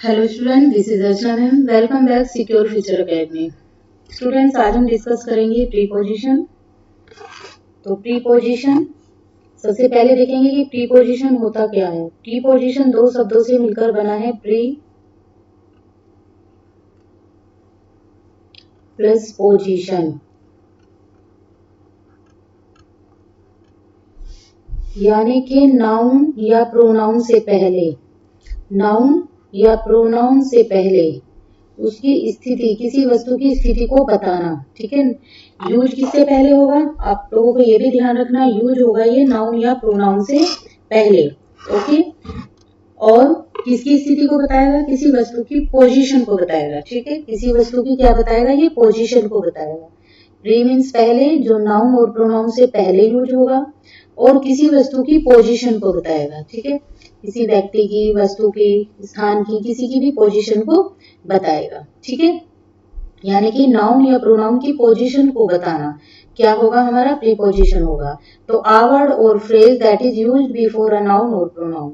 Hello student, this is Archana ma'am. Welcome back secure future academy. Students, आज हम discuss करेंगे preposition. तो preposition सबसे पहले देखेंगे कि प्रीपोजिशन होता क्या है। प्रीपोजिशन दो शब्दों से मिलकर बना है, प्री प्लस पोजिशन, यानी कि नाउन या प्रोनाउन से पहले, नाउन या प्रोनाउन से पहले उसकी स्थिति, किसी वस्तु की स्थिति को बताना। ठीक है, यूज किससे पहले होगा, आप लोगों को ये भी ध्यान रखना, यूज होगा ये नाउन या प्रोनाउन से पहले। ओके, और किसकी स्थिति को बताएगा, किसी वस्तु की पोजीशन को बताएगा। ठीक है, किसी वस्तु की क्या बताएगा, ये पोजीशन को बताएगा। प्री मीन्स पहले, जो नाउन और प्रोनाउन से पहले यूज होगा, और किसी वस्तु की पोजीशन को बताएगा। ठीक है, किसी व्यक्ति की, वस्तु की, स्थान की, किसी की भी पोजीशन को बताएगा। ठीक है, यानी कि नाउन या प्रोनाउन की पोजीशन को बताना क्या होगा, हमारा प्रीपोजिशन होगा। तो आ वर्ड और phrase that is used before a noun और प्रोनाउन।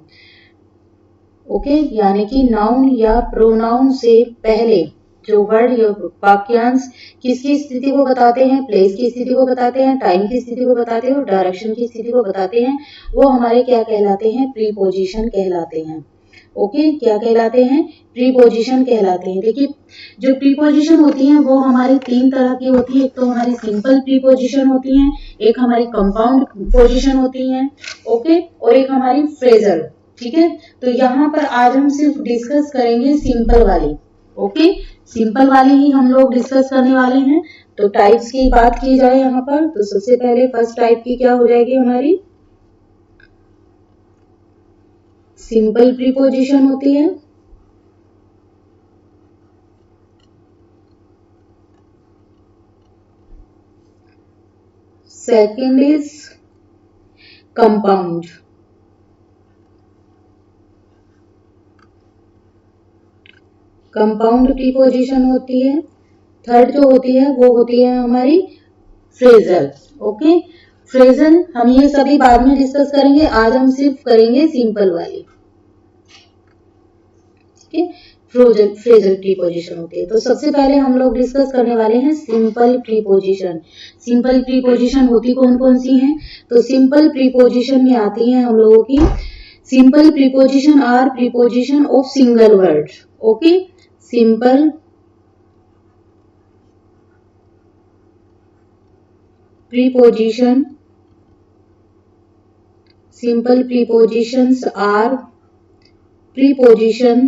ओके, यानी कि नाउन या प्रोनाउन से पहले जो वर्ड या वाक्यांश किसकी स्थिति को बताते हैं, प्लेस की स्थिति को बताते हैं, टाइम की स्थिति को बताते हैं और डायरेक्शन की स्थिति को बताते हैं, वो हमारे क्या कहलाते हैं, प्रीपोजिशन कहलाते हैं। ओके, क्या कहलाते हैं, प्रीपोजिशन कहलाते हैं। देखिए, जो प्रीपोजिशन होती हैं वो हमारी तीन तरह की होती है। एक तो हमारी सिंपल प्रीपोजिशन होती हैं, एक हमारी कंपाउंड पोजिशन होती हैं, ओके, और एक हमारी फ्रेजल। ठीक है, तो यहाँ पर आज हम सिर्फ डिस्कस करेंगे सिंपल वाली। ओके, सिंपल वाली ही हम लोग डिस्कस करने वाले हैं। तो टाइप्स की बात की जाए यहाँ पर, तो सबसे पहले फर्स्ट टाइप की क्या हो जाएगी, हमारी सिंपल प्रीपोजिशन होती है। Second is compound. Compound preposition होती है। थर्ड जो होती है वो होती है हमारी फ्रेजल। ओके, फ्रेजल हम ये सभी बाद में डिस्कस करेंगे, आज हम सिर्फ करेंगे सिंपल वाली। ठीक है, फ्रेजल प्रीपोजिशन होती है। तो सबसे पहले हम लोग डिस्कस करने वाले हैं सिंपल प्रीपोजिशन। सिंपल प्रीपोजिशन होती कौन कौन सी हैं, तो सिंपल प्रीपोजिशन में आती हैं हम लोगों की, simple preposition are preposition of single word. Okay, simple preposition, simple prepositions are preposition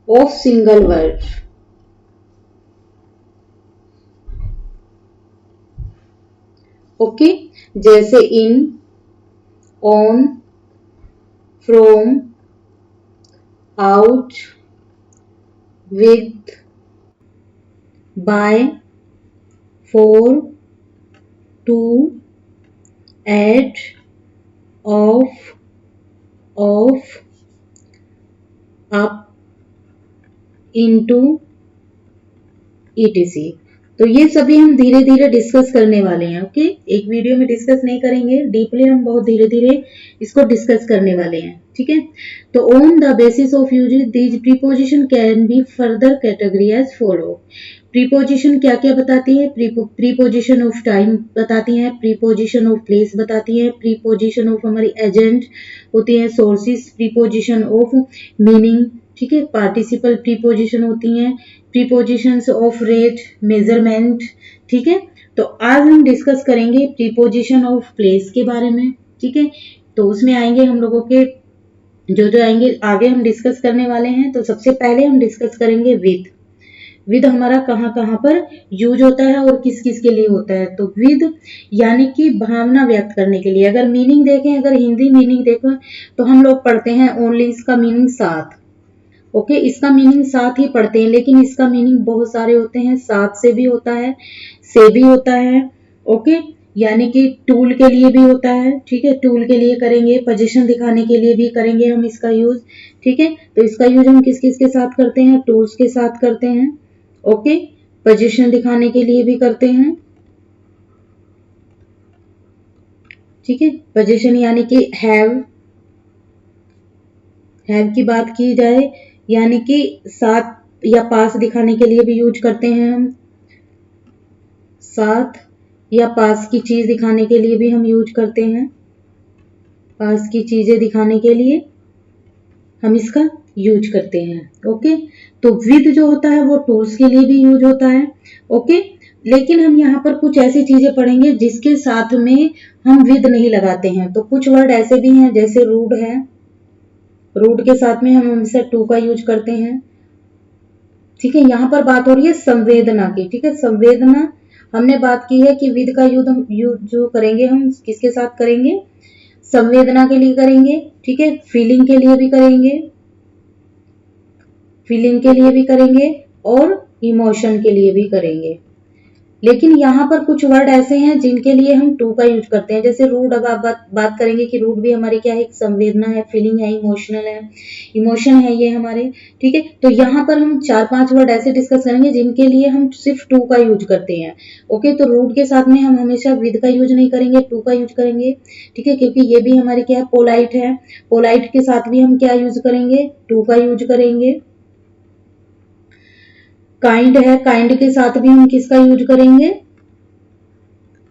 of single word। Okay, जैसे in, on, from, out, with, by, for, to, at, of, up, into, etc. तो ये सभी हम धीरे धीरे discuss करने वाले हैं। ओके, एक वीडियो में डिस्कस नहीं करेंगे, डीपली हम बहुत धीरे धीरे इसको डिस्कस करने वाले हैं। ठीक है, तो on the basis of uses these preposition can be further category as follow. Preposition क्या क्या बताती है, प्रीपोजिशन ऑफ टाइम बताती हैं, प्रीपोजिशन ऑफ प्लेस बताती हैं, प्रीपोजिशन ऑफ हमारी एजेंट होती है, सोर्सेस, प्रीपोजिशन ऑफ मीनिंग, ठीक है, पार्टिसिपल प्रीपोजिशन होती हैं, प्रीपोजिशंस ऑफ रेट, मेजरमेंट। ठीक है, तो आज हम डिस्कस करेंगे प्रीपोजिशन ऑफ प्लेस के बारे में। ठीक है, तो उसमें आएंगे हम लोगों के जो आएंगे आगे हम डिस्कस करने वाले हैं। तो सबसे पहले हम डिस्कस करेंगे विद। विद हमारा कहाँ कहाँ पर यूज होता है और किस किस के लिए होता है। तो विद यानी कि भावना व्यक्त करने के लिए। अगर मीनिंग देखें, अगर हिंदी मीनिंग देखें तो हम लोग पढ़ते हैं ओनली, इसका मीनिंग साथ। ओके, इसका मीनिंग साथ ही पढ़ते हैं, लेकिन इसका मीनिंग बहुत सारे होते हैं। साथ से भी होता है, से भी होता है। ओके, यानी कि टूल के लिए भी होता है। ठीक है, टूल के लिए करेंगे, पोजीशन दिखाने के लिए भी करेंगे हम इसका यूज। ठीक है, तो इसका यूज हम किस किस के साथ करते हैं, टूल्स के साथ करते हैं। ओके, पोजीशन दिखाने के लिए भी करते हैं। ठीक है, पोजीशन यानी कि हैव, हैव की बात की जाए, यानी कि साथ या पास दिखाने के लिए भी यूज करते हैं हम। साथ या पास की चीज दिखाने के लिए भी हम यूज करते हैं। पास की चीजें दिखाने के लिए हम इसका यूज करते हैं। ओके, तो विद जो होता है वो टूल्स के लिए भी यूज होता है। ओके, लेकिन हम यहाँ पर कुछ ऐसी चीजें पढ़ेंगे जिसके साथ में हम विद नहीं लगाते हैं। तो कुछ वर्ड ऐसे भी हैं, जैसे रूड है, रूड के साथ में हम हमेशा टू का यूज करते हैं। ठीक है, यहाँ पर बात हो रही है संवेदना की। ठीक है, संवेदना हमने बात की है कि विद का यूज जो करेंगे हम किसके साथ करेंगे, संवेदना के लिए करेंगे। ठीक है, फीलिंग के लिए भी करेंगे, फीलिंग के लिए भी करेंगे और इमोशन के लिए भी करेंगे। लेकिन यहाँ पर कुछ वर्ड ऐसे हैं जिनके लिए हम टू का यूज करते हैं, जैसे रूड। अब आप बात करेंगे कि रूड भी हमारी क्या है, एक संवेदना है, फीलिंग है, इमोशनल है, इमोशन है ये हमारे। ठीक है, तो यहाँ पर हम 4-5 वर्ड ऐसे डिस्कस करेंगे जिनके लिए हम सिर्फ टू का यूज करते हैं। ओके, तो रूड के साथ में हम हमेशा विद का यूज नहीं करेंगे, टू का यूज करेंगे। ठीक है, क्योंकि ये भी हमारी क्या है, पोलाइट है। पोलाइट के साथ भी हम क्या यूज करेंगे, टू का यूज करेंगे। काइंड है, काइंड के साथ भी हम किसका यूज करेंगे,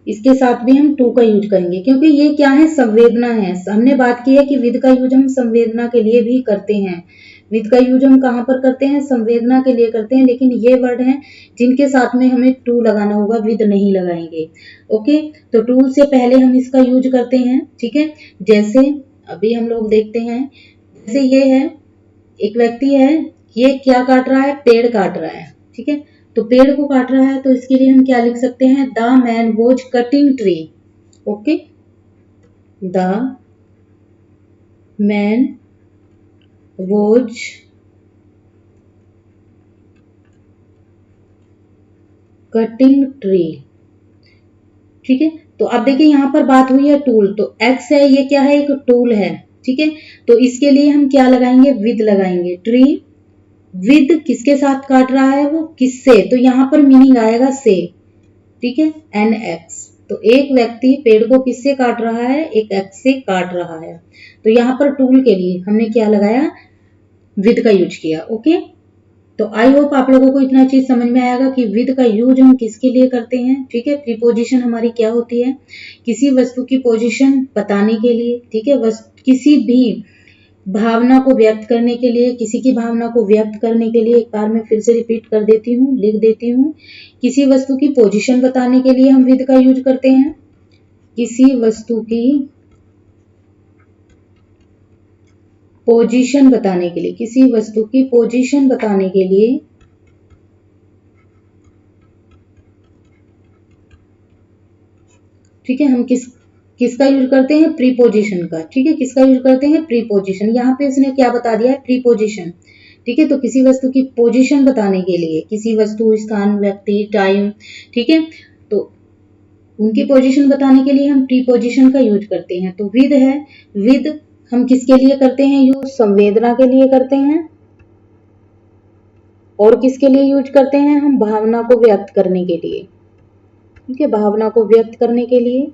इसके साथ भी हम टू का यूज करेंगे, क्योंकि ये क्या है, संवेदना है। हमने बात की है कि विद का यूज हम संवेदना के लिए भी करते हैं। विद का यूज हम कहाँ पर करते हैं, संवेदना के लिए करते हैं। लेकिन ये वर्ड हैं जिनके साथ में हमें टू लगाना होगा, विद नहीं लगाएंगे। ओके, तो टू से पहले हम इसका यूज करते हैं। ठीक है, जैसे अभी हम लोग देखते हैं, जैसे ये है, एक व्यक्ति है, ये क्या काट रहा है, पेड़ काट रहा है। ठीक है, तो पेड़ को काट रहा है, तो इसके लिए हम क्या लिख सकते हैं, the man was cutting tree. Okay, the man was cutting tree. ठीक है, तो अब देखिए यहाँ पर बात हुई है टूल, तो एक्स है, ये क्या है, एक टूल है। ठीक है, तो इसके लिए हम क्या लगाएंगे, विद लगाएंगे। ट्री विद किसके साथ काट रहा है, वो किससे, तो यहां पर मीनिंग आएगा से। ठीक है, एन एक्स, तो एक व्यक्ति पेड़ को किससे काट रहा है, एक एक्स से काट रहा है। तो यहां पर टूल के लिए हमने क्या लगाया, विद का यूज किया। ओके, तो आई होप आप लोगों को इतना चीज समझ में आएगा कि विद का यूज हम किसके लिए करते हैं। ठीक है, प्रीपोजिशन हमारी क्या होती है, किसी वस्तु की पोजीशन बताने के लिए। ठीक है, किसी भी भावना को व्यक्त करने के लिए, किसी की भावना को व्यक्त करने के लिए, एक बार मैं फिर से रिपीट कर देती हूँ, लिख देती हूँ। किसी वस्तु की पोजीशन बताने के लिए हम विद का यूज करते हैं। किसी वस्तु की पोजीशन बताने के लिए, किसी वस्तु की पोजीशन बताने के लिए ठीक है, हम किसका यूज करते हैं, प्रीपोजिशन का। ठीक है, किसका यूज करते हैं, प्रीपोजिशन। यहाँ पे उसने क्या बता दिया है, प्रीपोजिशन। ठीक है, तो किसी वस्तु की पोजीशन बताने के लिए, किसी वस्तु, स्थान, व्यक्ति, टाइम, ठीक है, तो उनकी पोजीशन बताने के लिए हम प्रीपोजिशन का यूज करते हैं। तो विद है, विद हम किसके लिए करते हैं यूज, संवेदना के लिए करते हैं। और किसके लिए यूज करते हैं, हम भावना को व्यक्त करने के लिए। ठीक है, भावना को व्यक्त करने के लिए।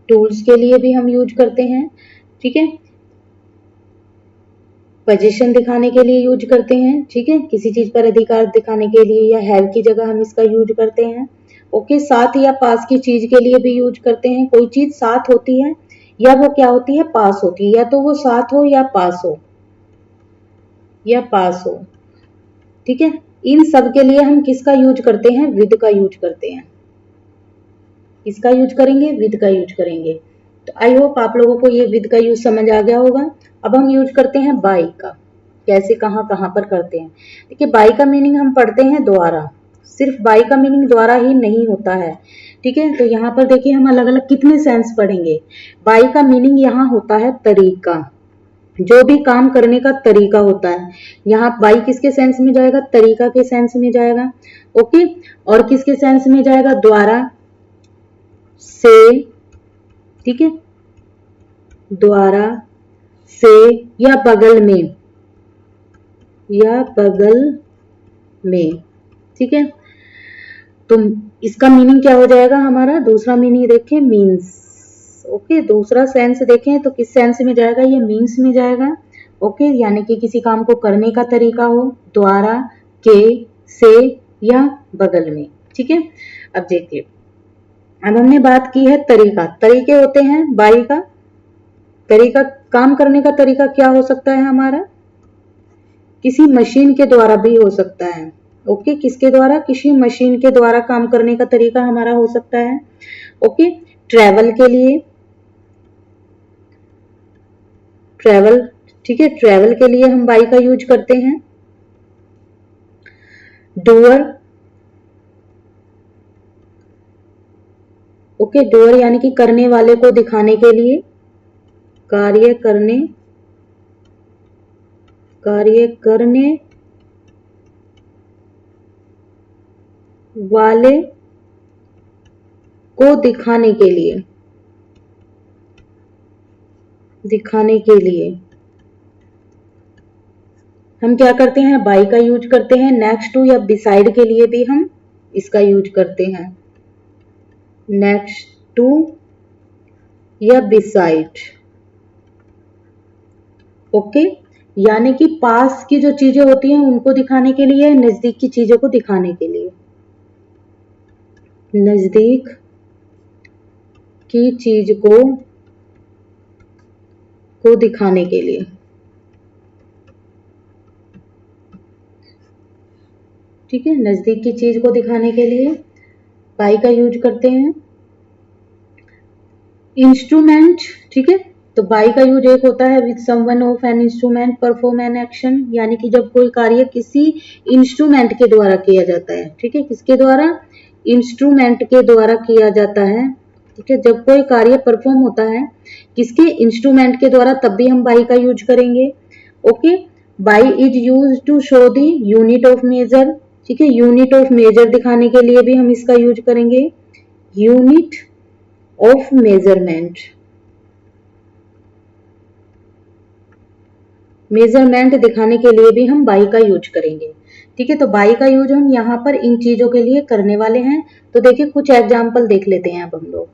टूल्स के लिए भी हम यूज करते हैं। ठीक है, पोजीशन दिखाने के लिए यूज करते हैं। ठीक है, किसी चीज पर अधिकार दिखाने के लिए या हैव की जगह हम इसका यूज करते हैं। ओके, साथ या पास की चीज के लिए भी यूज करते हैं। कोई चीज साथ होती है या वो क्या होती है, पास होती है, या तो वो साथ हो या पास हो, या पास हो। ठीक है, इन सब के लिए हम किसका यूज करते हैं, विद का यूज करते हैं। किसका यूज करेंगे, विद का यूज करेंगे। तो आई होप आप लोगों को ये विद का यूज समझ आ गया होगा। अब हम यूज करते हैं बाय का, कैसे कहाँ कहाँ पर करते हैं। देखिए, बाय का मीनिंग हम पढ़ते हैं द्वारा, सिर्फ बाय का मीनिंग द्वारा ही नहीं होता है। ठीक है, तो यहाँ पर देखिए हम अलग अलग कितने सेंस पढ़ेंगे। बाय का मीनिंग यहाँ होता है तरीका, जो भी काम करने का तरीका होता है। यहाँ बाई किसके सेंस में जाएगा, तरीका के सेंस में जाएगा। ओके, और किसके सेंस में जाएगा, द्वारा, से। ठीक है, द्वारा, से, या बगल में, या बगल में। ठीक है, तो इसका मीनिंग क्या हो जाएगा, हमारा दूसरा मीनिंग देखें, मीन्स। ओके, दूसरा सेंस देखें तो किस सेंस में जाएगा, ये मीन्स में जाएगा। ओके, यानी कि किसी काम को करने का तरीका हो, द्वारा, के, से या बगल में। ठीक है, अब देखिए, अब हमने बात की है तरीका। तरीके होते हैं बाई का तरीका, काम करने का तरीका क्या हो सकता है हमारा, किसी मशीन के द्वारा भी हो सकता है। ओके, किसके द्वारा, किसी मशीन के द्वारा काम करने का तरीका हमारा हो सकता है। ओके, ट्रैवल के लिए, ट्रैवल, ठीक है, ट्रैवल के लिए हम बाई का यूज करते हैं। डूअर, ओके, डूअर यानी कि करने वाले को दिखाने के लिए, कार्य करने वाले को दिखाने के लिए हम क्या करते हैं, बाई का यूज करते हैं। नेक्स्ट टू या बिसाइड के लिए भी हम इसका यूज करते हैं, नेक्स्ट टू या बिसाइड। ओके, यानी कि पास की जो चीजें होती हैं उनको दिखाने के लिए, नजदीक की चीजों को दिखाने के लिए, नजदीक की चीज को दिखाने के लिए। ठीक है, नजदीक की चीज को दिखाने के लिए बाई का यूज करते हैं। इंस्ट्रूमेंट, ठीक है, तो बाई का यूज एक होता है with someone of an instrument perform an action, यानी कि जब कोई कार्य किसी इंस्ट्रूमेंट के द्वारा किया जाता है। ठीक है, किसके द्वारा, इंस्ट्रूमेंट के द्वारा किया जाता है। ठीक है, जब कोई कार्य परफॉर्म होता है किसके, इंस्ट्रूमेंट के द्वारा, तब भी हम बाई का यूज करेंगे। Okay, by is use to show the unit of measure. ठीक है, यूनिट ऑफ मेजर दिखाने के लिए भी हम इसका यूज करेंगे, यूनिट ऑफ मेजरमेंट, मेजरमेंट दिखाने के लिए भी हम बाई का यूज करेंगे। ठीक है, तो बाई का यूज हम यहाँ पर इन चीजों के लिए करने वाले हैं। तो देखिए कुछ एग्जाम्पल देख लेते हैं अब हम लोग।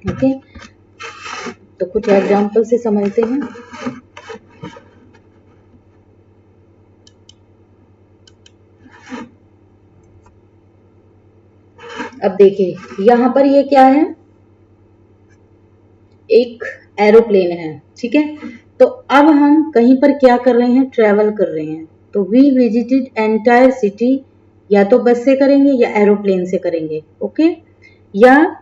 ओके, तो कुछ एग्जाम्पल से समझते हैं। अब देखिए यहां पर ये क्या है, एक एरोप्लेन है। ठीक है, तो अब हम कहीं पर क्या कर रहे हैं, ट्रेवल कर रहे हैं। तो वी विजिटेड एंटायर सिटी, या तो बस से करेंगे या एरोप्लेन से करेंगे। ओके, या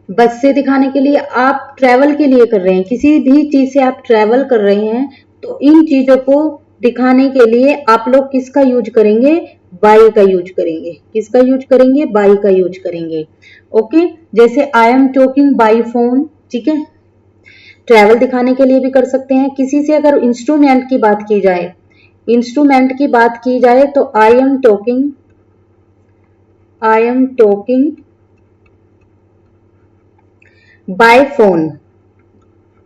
बस से दिखाने के लिए, आप ट्रेवल के लिए कर रहे हैं, किसी भी चीज से आप ट्रेवल कर रहे हैं, तो इन चीजों को दिखाने के लिए आप लोग किसका यूज करेंगे, बाई का यूज करेंगे। किसका यूज करेंगे, बाई का यूज करेंगे। ओके, जैसे आई एम टॉकिंग बाई फोन। ठीक है, ट्रेवल दिखाने के लिए भी कर सकते हैं। किसी से अगर इंस्ट्रूमेंट की बात की जाए, इंस्ट्रूमेंट की बात की जाए तो I am talking by phone.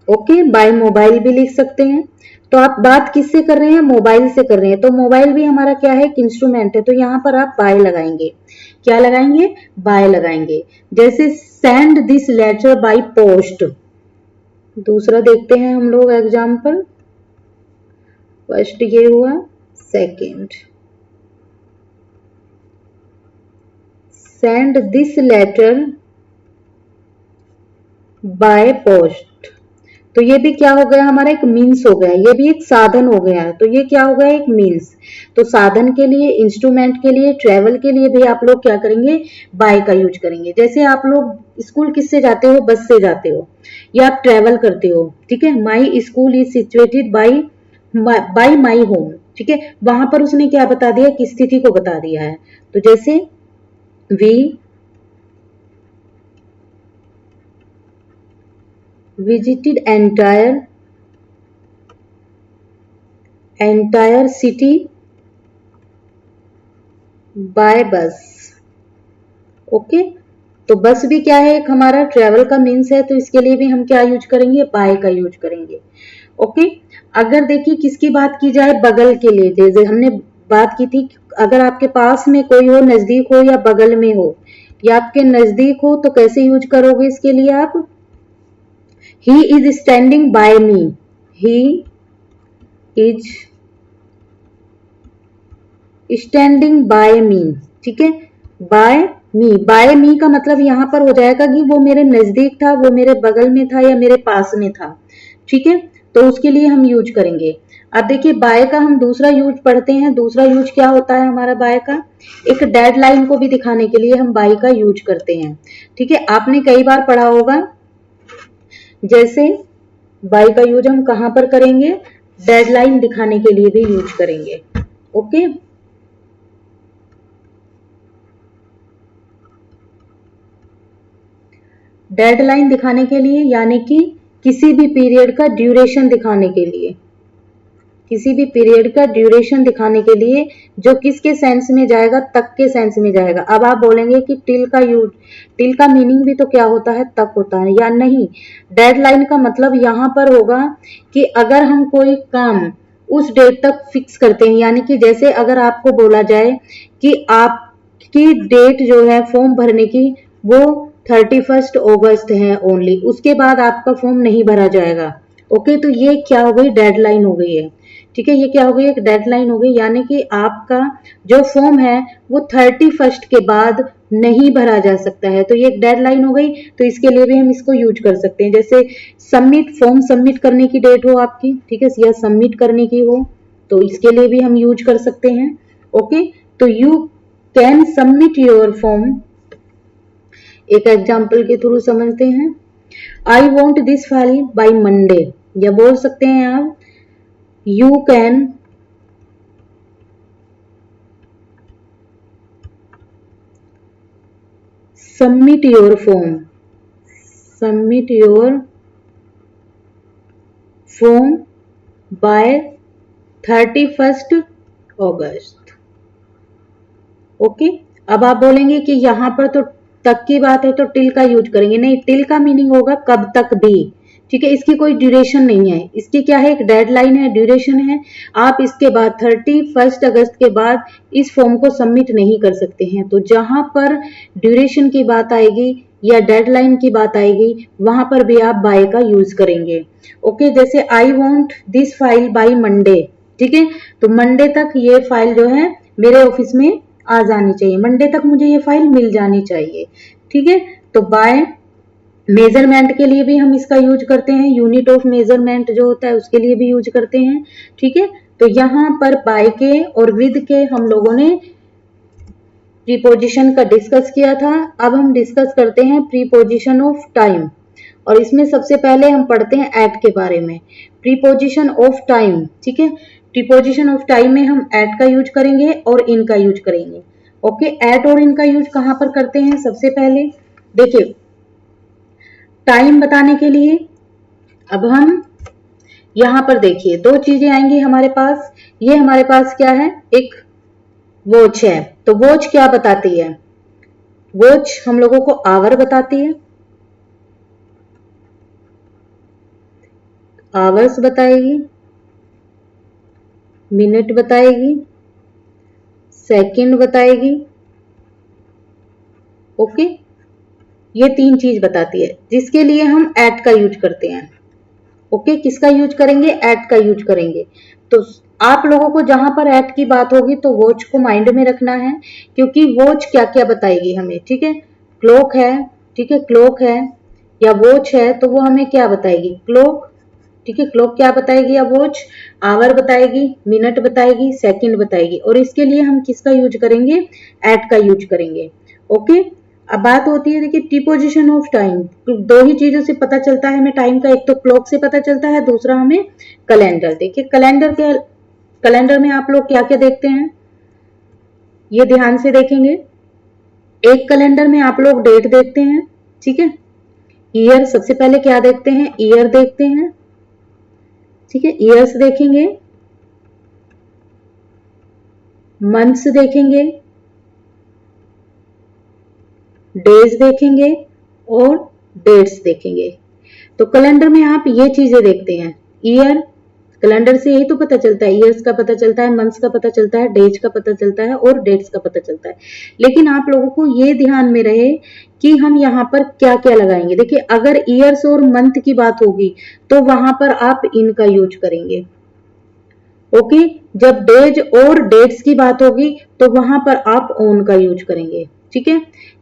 Okay, by mobile भी लिख सकते हैं। तो आप बात किससे कर रहे हैं, मोबाइल से कर रहे हैं, तो मोबाइल भी हमारा क्या है, एक इंस्ट्रूमेंट है, तो यहां पर आप बाय लगाएंगे। क्या लगाएंगे, बाय लगाएंगे। जैसे send this letter by post. दूसरा देखते हैं हम लोग एग्जाम्पल। फर्स्ट ये हुआ, second, send this letter by post. तो ये भी क्या हो गया, हमारा एक मीन्स हो गया, ये भी एक साधन हो गया। तो ये क्या हो गया, एक मीन्स। तो साधन के लिए, इंस्ट्रूमेंट के लिए, ट्रेवल के लिए भी आप लोग क्या करेंगे, बाय का यूज करेंगे। जैसे आप लोग स्कूल किससे जाते हो, बस से जाते हो, या आप ट्रेवल करते हो। ठीक है, my school is situated bye my home. ठीक है, वहां पर उसने क्या बता दिया, किस स्थिति को बता दिया है। तो जैसे we visited entire city by bus। Okay, तो बस भी क्या है, एक हमारा ट्रेवल का मीन्स है, तो इसके लिए भी हम क्या यूज करेंगे, बाय का यूज करेंगे। ओके, अगर देखिए किसकी बात की जाए, बगल के लिए, जैसे हमने बात की थी, अगर आपके पास में कोई हो, नजदीक हो या बगल में हो, या आपके नजदीक हो, तो कैसे यूज करोगे इसके लिए आप, he is standing by me. He is standing by me. ठीक है, बाय मी, बाय मी का मतलब यहां पर हो जाएगा कि वो मेरे नजदीक था, वो मेरे बगल में था या मेरे पास में था। ठीक है, तो उसके लिए हम यूज करेंगे। अब देखिए बाय का हम दूसरा यूज पढ़ते हैं। दूसरा यूज क्या होता है हमारा बाय का? एक डेडलाइन को भी दिखाने के लिए हम बाय का यूज करते हैं। ठीक है, आपने कई बार पढ़ा होगा, जैसे बाय का यूज हम कहां पर करेंगे? डेडलाइन दिखाने के लिए भी यूज करेंगे। ओके, डेडलाइन दिखाने के लिए, यानी कि किसी भी पीरियड का ड्यूरेशन दिखाने के लिए, किसी भी पीरियड का ड्यूरेशन दिखाने के लिए, जो किसके सेंस में जाएगा? तक के सेंस में जाएगा। अब आप बोलेंगे कि टिल का यूज, टिल का मीनिंग भी तो क्या होता है? तक होता है, या नहीं? डेडलाइन का मतलब यहां पर होगा कि अगर हम कोई काम उस डेट तक फिक्स करते हैं, यानी कि जैसे अगर आपको बोला जाए कि आपकी डेट जो है फॉर्म भरने की वो 31 अगस्त है ओनली, उसके बाद आपका फॉर्म नहीं भरा जाएगा। ओके, तो ये क्या हो गई? डेडलाइन हो गई है। ठीक है, ये क्या हो गई? एक डेडलाइन हो गई, यानी कि आपका जो फॉर्म है वो 31 के बाद नहीं भरा जा सकता है, तो ये एक डेडलाइन हो गई। तो इसके लिए भी हम इसको यूज कर सकते हैं। जैसे सबमिट, फॉर्म सबमिट करने की डेट हो आपकी, ठीक है, या सबमिट करने की हो, तो इसके लिए भी हम यूज कर सकते हैं। ओके, तो you can submit your form. एक एग्जाम्पल के थ्रू समझते हैं। I want this file by Monday, या बोल सकते हैं आप you can submit your form, submit your form by 31 August. Okay, अब आप बोलेंगे कि यहां पर तो तक की बात है तो टिल का यूज करेंगे। नहीं, टिल का मीनिंग होगा कब तक भी। ठीक है, इसकी कोई ड्यूरेशन नहीं है, इसकी क्या है? एक डेडलाइन है, ड्यूरेशन है। आप इसके बाद 31 अगस्त के बाद इस फॉर्म को सबमिट नहीं कर सकते हैं। तो जहां पर ड्यूरेशन की बात आएगी या डेडलाइन की बात आएगी, वहां पर भी आप बाय का यूज करेंगे। ओके, जैसे I want this file by Monday. ठीक है, तो मंडे तक ये फाइल जो है मेरे ऑफिस में आ जानी चाहिए, मंडे तक मुझे ये फाइल मिल जानी चाहिए। ठीक है, तो बाय मेजरमेंट के लिए भी हम इसका यूज करते हैं, यूनिट ऑफ मेजरमेंट जो होता है उसके लिए भी यूज करते हैं। ठीक है, तो यहां पर बाय के और विद के हम लोगों ने प्रीपोजिशन का डिस्कस किया था। अब हम डिस्कस करते हैं प्रीपोजिशन ऑफ टाइम, और इसमें सबसे पहले हम पढ़ते हैं एट के बारे में। प्रीपोजिशन ऑफ टाइम, ठीक है, प्रीपोजिशन ऑफ टाइम में हम एट का यूज करेंगे और इन का यूज करेंगे। ओके, एट और इन का यूज कहां पर करते हैं? सबसे पहले देखिए, टाइम बताने के लिए अब हम यहां पर देखिए दो चीजें आएंगी हमारे पास। ये हमारे पास क्या है? एक वॉच है। तो वॉच क्या बताती है? वॉच हम लोगों को आवर बताती है, आवर्स बताएगी, मिनट बताएगी, सेकंड बताएगी। ओके, ये तीन चीज बताती है, जिसके लिए हम एट का यूज करते हैं। ओके, किसका यूज करेंगे? एट का यूज करेंगे। तो आप लोगों को जहां पर एट की बात होगी तो वॉच को माइंड में रखना है, क्योंकि वॉच क्या क्या बताएगी हमें। ठीक है, क्लॉक है, ठीक है, क्लॉक है या वॉच है तो वो हमें क्या बताएगी? क्लॉक। ठीक है, क्लॉक क्या बताएगी या वॉच? आवर बताएगी, मिनट बताएगी, सेकंड बताएगी। और इसके लिए हम किसका यूज करेंगे? एट का यूज करेंगे। ओके, अब बात होती है, देखिए, प्रीपोजिशन ऑफ टाइम। तो दो ही चीजों से पता चलता है हमें टाइम का, एक तो क्लॉक से पता चलता है, दूसरा हमें कैलेंडर। देखिए कैलेंडर के, कैलेंडर में आप लोग क्या क्या देखते हैं, ये ध्यान से देखेंगे। एक कैलेंडर में आप लोग डेट देखते हैं, ठीक है, ईयर सबसे पहले क्या देखते हैं? ईयर देखते हैं। ठीक है, ईयर्स देखेंगे, मंथ्स देखेंगे, डेज देखेंगे और डेट्स देखेंगे। तो कैलेंडर में आप ये चीजें देखते हैं, ईयर, कैलेंडर से यही तो पता चलता है, ईयर्स का पता चलता है, मंथ्स का पता चलता है, डेज का पता चलता है और डेट्स का पता चलता है। लेकिन आप लोगों को ये ध्यान में रहे कि हम यहाँ पर क्या क्या लगाएंगे। देखिए अगर ईयर्स और मंथ की बात होगी तो वहां पर आप इन का यूज करेंगे। ओके, जब डेज और डेट्स की बात होगी तो वहां पर आप ओन का यूज करेंगे। ठीक है,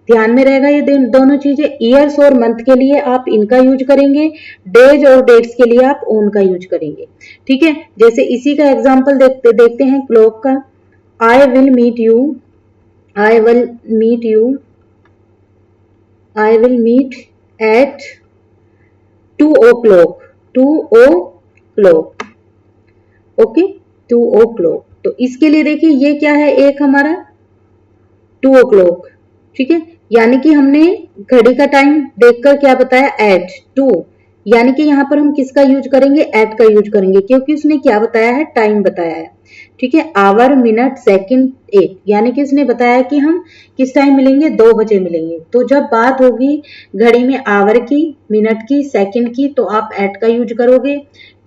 ध्यान में रहेगा ये दोनों चीजें। ईयर्स और मंथ के लिए आप इनका यूज करेंगे, डेज और डेट्स के लिए आप ओन का यूज करेंगे। ठीक है, जैसे इसी का एग्जांपल देखते हैं क्लॉक का। I will meet you, I will meet you, I will meet at 2 o'clock, 2 o'clock। Okay, 2 o'clock। तो इसके लिए देखिए ये क्या है, एक हमारा 2 o'clock। ठीक है, यानी कि हमने घड़ी का टाइम देखकर क्या बताया, एट 2, यानी कि यहाँ पर हम किसका यूज करेंगे, एट का यूज करेंगे, क्योंकि उसने क्या बताया है, टाइम बताया है। ठीक है, आवर, मिनट, सेकंड, एट, यानी कि उसने बताया कि हम किस टाइम मिलेंगे, 2 बजे मिलेंगे। तो जब बात होगी घड़ी में आवर की, मिनट की, सेकंड की, तो आप एट का यूज करोगे।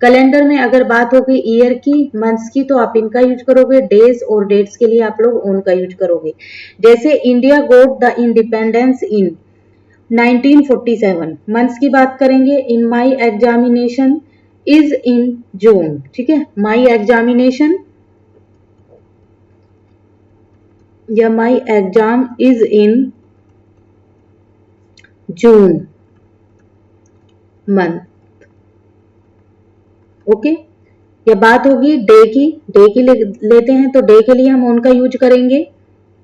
कैलेंडर में अगर बात होगी ईयर की, मंथ्स की, तो आप इनका यूज करोगे। डेज और डेट्स के लिए आप लोग ओन का यूज करोगे। जैसे India got the independence in 1947, months की बात करेंगे, इन माई एग्जामिनेशन इज इन जून। ठीक है, माई एग्जामिनेशन या my exam is in June month. Okay, या बात होगी डे की, लेते हैं तो डे के लिए हम ओन का यूज करेंगे।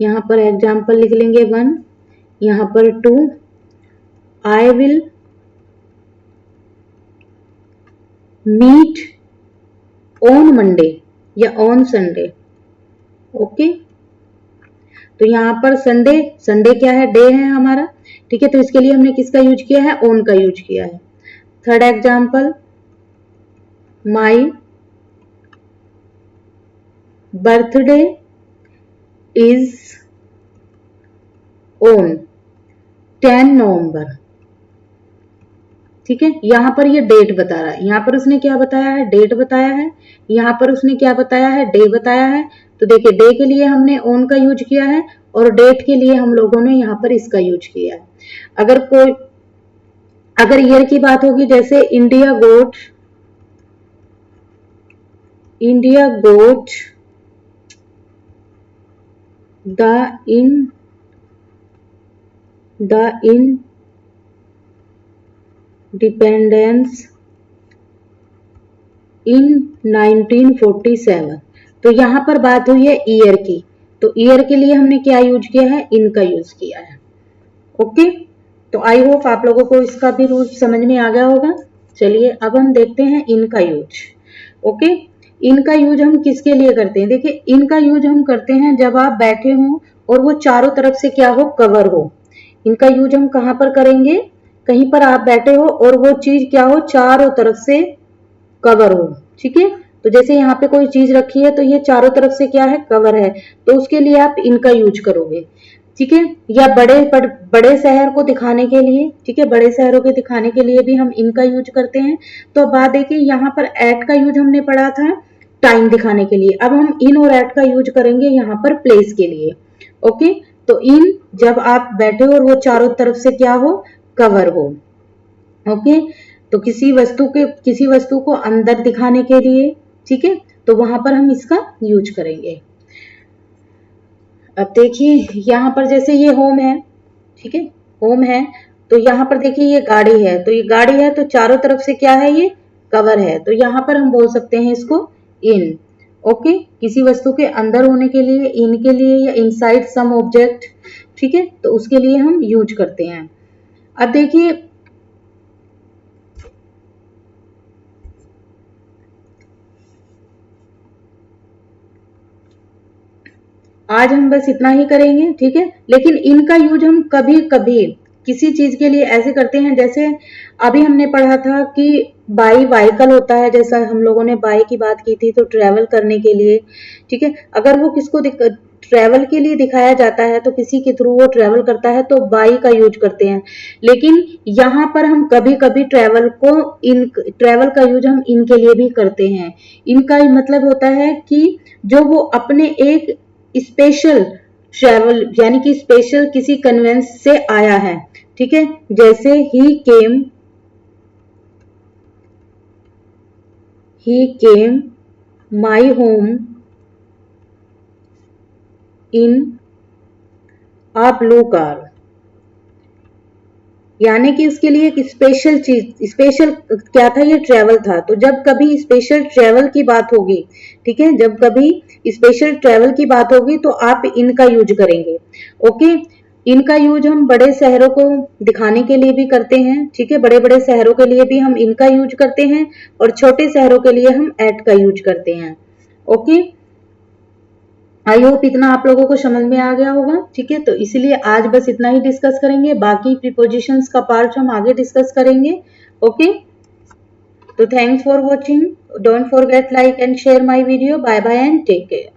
यहां पर एग्जाम्पल लिख लेंगे 1, यहां पर 2, I will meet on Monday या ऑन संडे। ओके, तो यहां पर संडे, संडे क्या है, डे है हमारा। ठीक है, तो इसके लिए हमने किसका यूज किया है, ऑन का यूज किया है। Third example, my birthday is on 10 नवंबर। ठीक है, यहां पर ये डेट बता रहा है, यहां पर उसने क्या बताया है, डेट बताया है। यहां पर उसने क्या बताया है, डे बताया है। तो देखिए डे के लिए हमने ऑन का यूज किया है और डेट के लिए हम लोगों ने यहां पर इसका यूज किया है। अगर ईयर की बात होगी, जैसे India got the independence in 1947, तो यहां पर बात हुई है ईयर की, तो ईयर के लिए हमने क्या यूज किया है, इन का यूज किया है। ओके, तो आई होप आप लोगों को इसका भी रूल समझ में आ गया होगा। चलिए अब हम देखते हैं इनका यूज। ओके, इनका यूज हम किसके लिए करते हैं, देखिए इनका यूज हम करते हैं जब आप बैठे हो और वो चारों तरफ से क्या हो, कवर हो। इनका यूज हम कहां पर करेंगे, कहीं पर आप बैठे हो और वो चीज क्या हो, चारों तरफ से कवर हो। ठीक है, तो जैसे यहाँ पे कोई चीज रखी है तो ये चारों तरफ से क्या है, कवर है, तो उसके लिए आप इनका यूज करोगे। ठीक है, या बड़े शहर को दिखाने के लिए, ठीक है, बड़े शहरों के दिखाने के लिए भी हम इनका यूज करते हैं। तो बात देखिए यहाँ पर एट का यूज हमने पढ़ा था टाइम दिखाने के लिए, अब हम इन और एट का यूज करेंगे यहाँ पर प्लेस के लिए। ओके, तो इन जब आप बैठे हो और वो चारों तरफ से क्या हो, कवर हो। ओके, तो किसी वस्तु को अंदर दिखाने के लिए, ठीक है, तो वहां पर हम इसका यूज करेंगे। अब देखिए यहाँ पर जैसे ये होम है, ठीक है, होम है, तो यहाँ पर देखिए ये गाड़ी है, तो ये गाड़ी है तो चारों तरफ से क्या है, ये कवर है, तो यहाँ पर हम बोल सकते हैं इसको इन। ओके, किसी वस्तु के अंदर होने के लिए, इन के लिए, या इनसाइड सम ऑब्जेक्ट, ठीक है, तो उसके लिए हम यूज करते हैं। अब देखिए आज हम बस इतना ही करेंगे, ठीक है, लेकिन इनका यूज हम कभी कभी किसी चीज के लिए ऐसे करते हैं, जैसे अभी हमने पढ़ा था कि बाई व्हीकल होता है, जैसा हम लोगों ने बाई की बात की थी, तो ट्रेवल करने के लिए, ठीक है, अगर वो किसको ट्रेवल के लिए दिखाया जाता है तो किसी के थ्रू वो ट्रेवल करता है तो बाई का यूज करते हैं। लेकिन यहाँ पर हम कभी कभी ट्रेवल का यूज हम इनके लिए भी करते हैं। इनका मतलब होता है कि जो वो अपने एक स्पेशल ट्रेवल यानी कि स्पेशल किसी कन्वेंस से आया है, ठीक है। जैसे he came my home in a blue car, यानी कि उसके लिए एक स्पेशल चीज, स्पेशल क्या था, ये ट्रेवल था। तो जब कभी स्पेशल ट्रेवल की बात होगी, ठीक है, जब कभी स्पेशल ट्रेवल की बात होगी तो आप इनका यूज करेंगे। ओके, इनका यूज हम बड़े शहरों को दिखाने के लिए भी करते हैं, ठीक है। बड़े बड़े शहरों के लिए भी हम इनका यूज करते हैं और छोटे शहरों के लिए हम एट का यूज करते हैं। ओके, आई होप इतना आप लोगों को समझ में आ गया होगा, ठीक है। तो इसलिए आज बस इतना ही डिस्कस करेंगे, बाकी प्रीपोजिशंस का पार्ट हम आगे डिस्कस करेंगे। ओके, तो thanks for watching, don't forget like and share my video. Bye bye and take care.